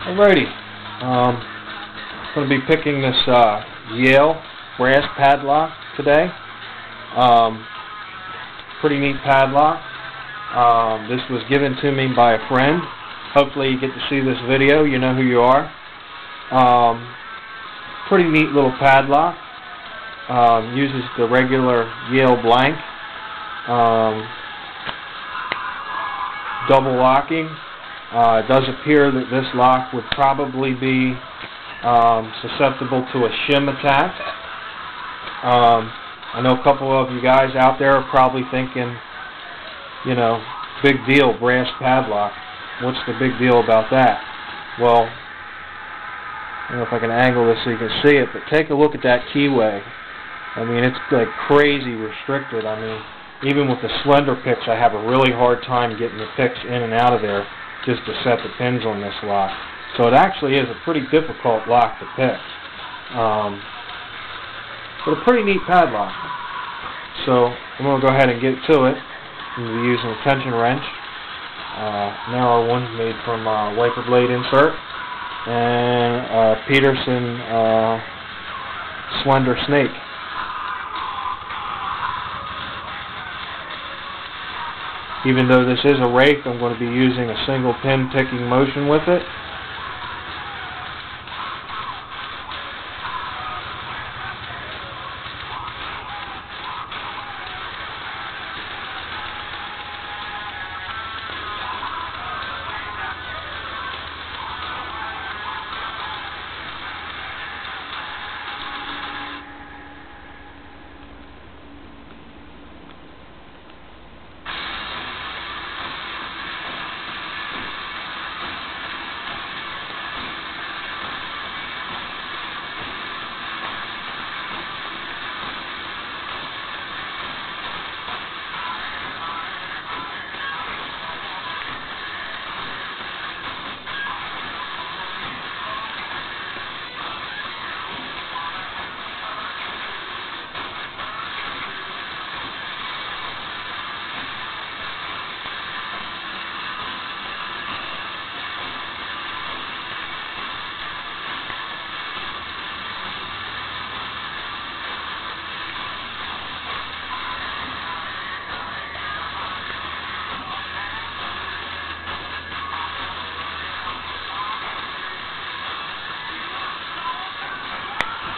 Alrighty, I'm going to be picking this Yale Brass padlock today. Pretty neat padlock. This was given to me by a friend. Hopefully you get to see this video. You know who you are. Pretty neat little padlock. Uses the regular Yale blank. Double locking. It does appear that this lock would probably be susceptible to a shim attack. I know a couple of you guys out there are probably thinking, you know, big deal, brass padlock. What's the big deal about that? Well, I don't know if I can angle this so you can see it, but take a look at that keyway. I mean, it's like crazy restricted. I mean, even with the slender picks, I have a really hard time getting the picks in and out of there just to set the pins on this lock. So it actually is a pretty difficult lock to pick. But a pretty neat padlock. So I'm going to go ahead and get to it. I'm going to be using a tension wrench. Narrow one made from wiper blade insert. And Peterson slender snake. Even though this is a rake, I'm going to be using a single pin picking motion with it.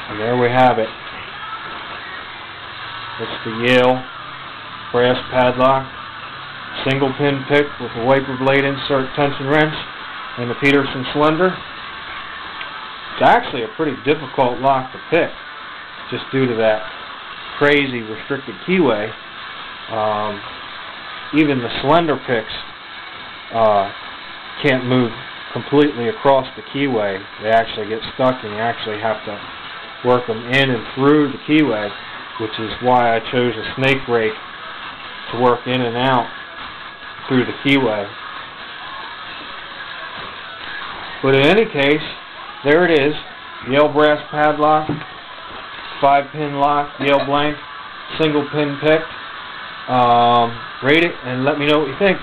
And there we have it. It's the Yale Brass padlock, single pin pick with a wiper blade insert tension wrench and the Peterson slender. It's actually a pretty difficult lock to pick just due to that crazy restricted keyway. Even the slender picks can't move completely across the keyway. They actually get stuck and you actually have to work them in and through the keyway, which is why I chose a snake rake to work in and out through the keyway. But in any case, there it is, Yale Brass padlock, 5-pin lock, Yale blank, single pin pick. Rate it and let me know what you think.